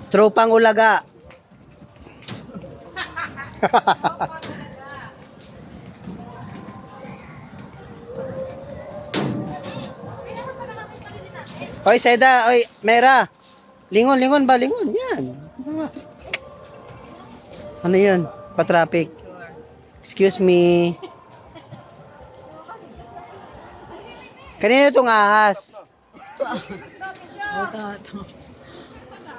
Tropang ulaga. Oy, Seda, oy, Mera. Lingon, lingon ba? Lingon, yan. Ano yun? Pa-traffic. Excuse me. Kanina itong ahas.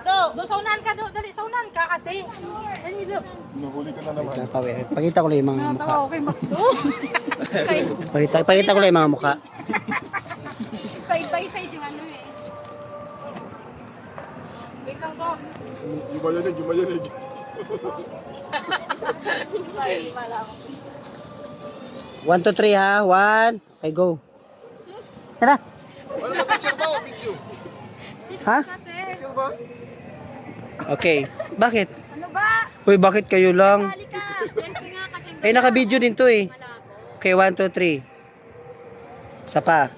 Do, saunahan ka, do. Dali, saunahan ka kasi. Dali, do. Nahuli ka na naman. Pakita ko lang yung mga mukha. Okay, Makdo. Pakita ko lang yung mga mukha. Side by side yung ano eh. Wait lang, do. Yumayanig, yumayanig. One, two, three, ha? One. Okay, go. Tara. Ano ba, picture ba o video? Ha? Kasi, Picture ba? Okay. Bakit? ano ba? Uy, bakit kayo lang? Sali ka. Selfie nga kasi. Eh, naka-video din to eh. Okay, one, two, three. Isa pa.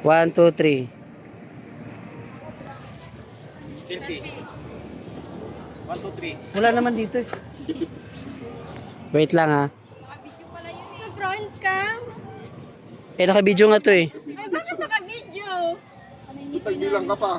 One, two, three. Selfie. 1, 2, 3. Wala naman dito eh. Wait lang ha. Naka-video pala yun sa front cam. Eh, naka-video nga to eh. Ay, bakit naka-video? Tagilan ka pa.